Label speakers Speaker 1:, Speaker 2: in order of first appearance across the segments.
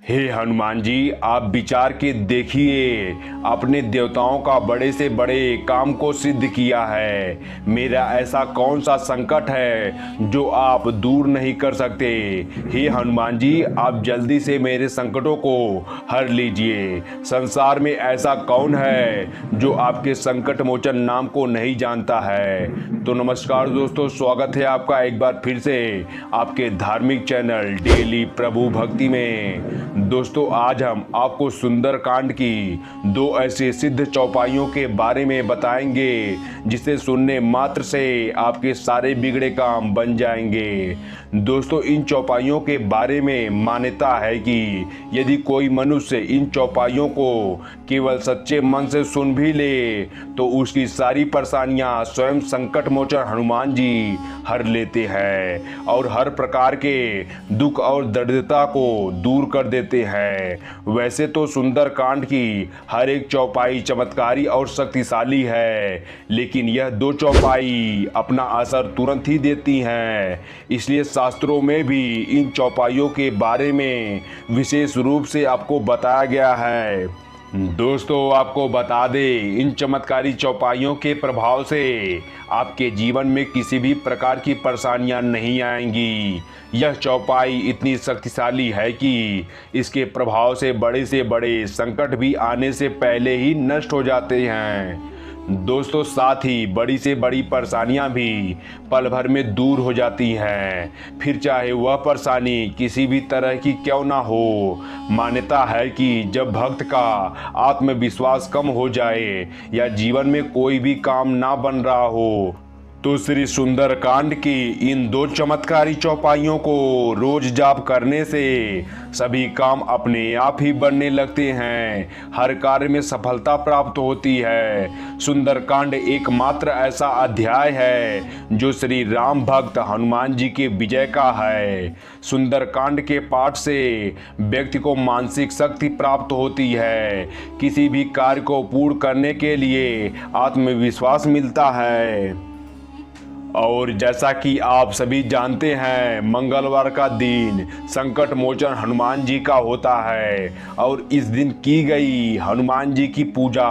Speaker 1: हे हनुमान जी, आप विचार के देखिए, अपने देवताओं का बड़े से बड़े काम को सिद्ध किया है। मेरा ऐसा कौन सा संकट है जो आप दूर नहीं कर सकते। हे हनुमान जी, आप जल्दी से मेरे संकटों को हर लीजिए। संसार में ऐसा कौन है जो आपके संकट मोचन नाम को नहीं जानता है। तो नमस्कार दोस्तों, स्वागत है आपका एक बार फिर से आपके धार्मिक चैनल डेली प्रभु भक्ति में। दोस्तों, आज हम आपको सुंदरकांड की दो ऐसे सिद्ध चौपाइयों के बारे में बताएंगे जिसे सुनने मात्र से आपके सारे बिगड़े काम बन जाएंगे। दोस्तों, इन चौपाइयों के बारे में मान्यता है कि यदि कोई मनुष्य इन चौपाइयों को केवल सच्चे मन से सुन भी ले तो उसकी सारी परेशानियां स्वयं संकट मोचन हनुमान जी हर लेते हैं और हर प्रकार के दुख और दरिद्रता को दूर कर देते हैं। वैसे तो सुंदरकांड की हर एक चौपाई चमत्कारी और शक्तिशाली है, लेकिन यह दो चौपाई अपना असर तुरंत ही देती हैं। इसलिए शास्त्रों में भी इन चौपाइयों के बारे में विशेष रूप से आपको बताया गया है। दोस्तों, आपको बता दें, इन चमत्कारी चौपाइयों के प्रभाव से आपके जीवन में किसी भी प्रकार की परेशानियां नहीं आएंगी। यह चौपाई इतनी शक्तिशाली है कि इसके प्रभाव से बड़े संकट भी आने से पहले ही नष्ट हो जाते हैं। दोस्तों, साथ ही बड़ी से बड़ी परेशानियां भी पल भर में दूर हो जाती हैं, फिर चाहे वह परेशानी किसी भी तरह की क्यों ना हो। मान्यता है कि जब भक्त का आत्मविश्वास कम हो जाए या जीवन में कोई भी काम ना बन रहा हो तो श्री सुंदरकांड की इन दो चमत्कारी चौपाइयों को रोज जाप करने से सभी काम अपने आप ही बनने लगते हैं, हर कार्य में सफलता प्राप्त होती है। सुंदरकांड एकमात्र ऐसा अध्याय है जो श्री राम भक्त हनुमान जी के विजय का है। सुंदरकांड के पाठ से व्यक्ति को मानसिक शक्ति प्राप्त होती है, किसी भी कार्य को पूर्ण करने के लिए आत्मविश्वास मिलता है। और जैसा कि आप सभी जानते हैं, मंगलवार का दिन संकट मोचन हनुमान जी का होता है और इस दिन की गई हनुमान जी की पूजा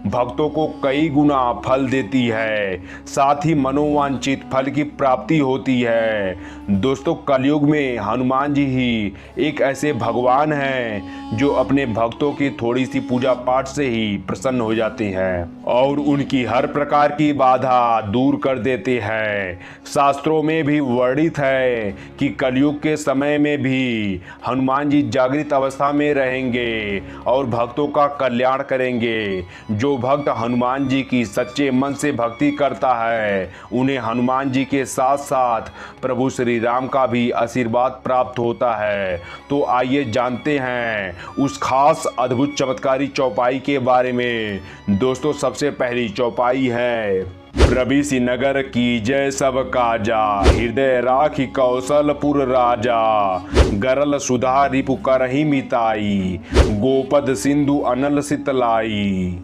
Speaker 1: भक्तों को कई गुना फल देती है, साथ ही मनोवांछित फल की प्राप्ति होती है। दोस्तों, कलयुग में हनुमान जी ही एक ऐसे भगवान हैं जो अपने भक्तों की थोड़ी सी पूजा पाठ से ही प्रसन्न हो जाते हैं और उनकी हर प्रकार की बाधा दूर कर देते हैं। शास्त्रों में भी वर्णित है कि कलयुग के समय में भी हनुमान जी जागृत अवस्था में रहेंगे और भक्तों का कल्याण करेंगे। जो भक्त हनुमान जी की सच्चे मन से भक्ति करता है उन्हें हनुमान जी के साथ साथ प्रभु श्री राम का भी आशीर्वाद प्राप्त होता है। तो आइए जानते हैं उस खास अद्भुत चमत्कारी चौपाई के बारे में। दोस्तों, सबसे पहली चौपाई है प्रभि नगर की जय सब काजा, हृदय राखी कौशलपुर राजा, गरल सुधा रिपु करही मिताई, गोपद सिंधु अनल सितलाई।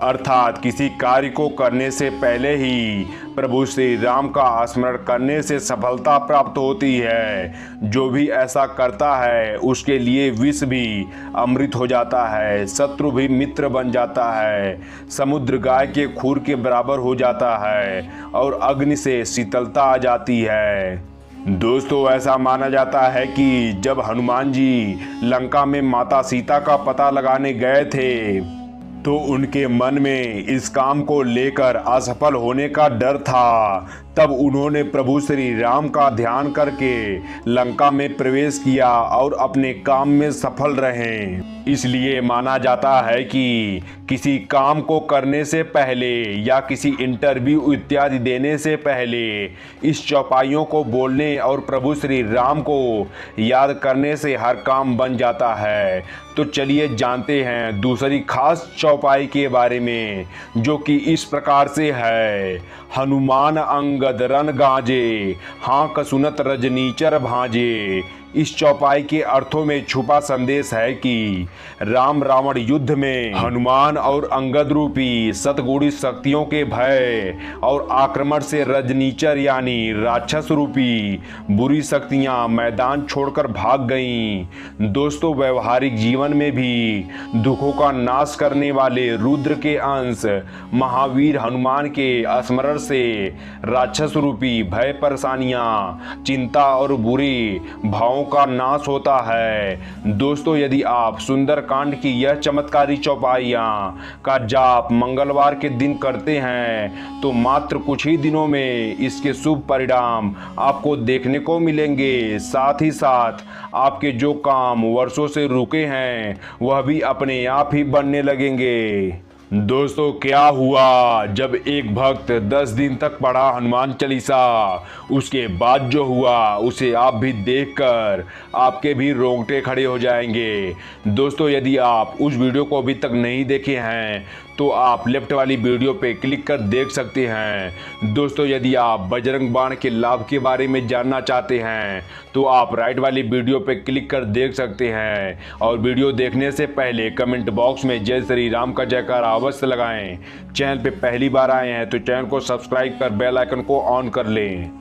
Speaker 1: अर्थात किसी कार्य को करने से पहले ही प्रभु श्री राम का स्मरण करने से सफलता प्राप्त होती है। जो भी ऐसा करता है उसके लिए विष भी अमृत हो जाता है, शत्रु भी मित्र बन जाता है, समुद्र गाय के खूर के बराबर हो जाता है और अग्नि से शीतलता आ जाती है। दोस्तों, ऐसा माना जाता है कि जब हनुमान जी लंका में माता सीता का पता लगाने गए थे तो उनके मन में इस काम को लेकर असफल होने का डर था। तब उन्होंने प्रभु श्री राम का ध्यान करके लंका में प्रवेश किया और अपने काम में सफल रहे। इसलिए माना जाता है कि किसी काम को करने से पहले या किसी इंटरव्यू इत्यादि देने से पहले इस चौपाइयों को बोलने और प्रभु श्री राम को याद करने से हर काम बन जाता है। तो चलिए जानते हैं दूसरी खास चौपाई के बारे में, जो कि इस प्रकार से है। हनुमान अंगद रन गाजे, हाँ कसुनत रजनीचर भांजे, इस चौपाई के अर्थों में छुपा संदेश है कि राम रावण युद्ध में हनुमान और अंगद रूपी सतगुणी शक्तियों के भय और आक्रमण से रजनीचर यानी राक्षस रूपी बुरी शक्तियां मैदान छोड़कर भाग गईं। दोस्तों, व्यवहारिक जीवन में भी दुखों का नाश करने वाले रुद्र के अंश महावीर हनुमान के स्मरण से राक्षस रूपी भय, परेशानियां, चिंता और बुरे भावों का नाश होता है। दोस्तों, यदि आप सुंदरकांड की यह चमत्कारी चौपाइयां का जाप मंगलवार के दिन करते हैं तो मात्र कुछ ही दिनों में इसके शुभ परिणाम आपको देखने को मिलेंगे। साथ ही साथ आपके जो काम वर्षों से रुके हैं वह भी अपने आप ही बनने लगेंगे। दोस्तों, क्या हुआ जब एक भक्त 10 दिन तक पढ़ा हनुमान चालीसा, उसके बाद जो हुआ उसे आप भी देखकर आपके भी रोंगटे खड़े हो जाएंगे। दोस्तों, यदि आप उस वीडियो को अभी तक नहीं देखे हैं तो आप लेफ्ट वाली वीडियो पे क्लिक कर देख सकते हैं। दोस्तों, यदि आप बजरंग बाण के लाभ के बारे में जानना चाहते हैं तो आप राइट वाली वीडियो पे क्लिक कर देख सकते हैं। और वीडियो देखने से पहले कमेंट बॉक्स में जय श्री राम का जयकारा अवश्य लगाएं। चैनल पे पहली बार आए हैं तो चैनल को सब्सक्राइब कर बेल आइकन को ऑन कर लें।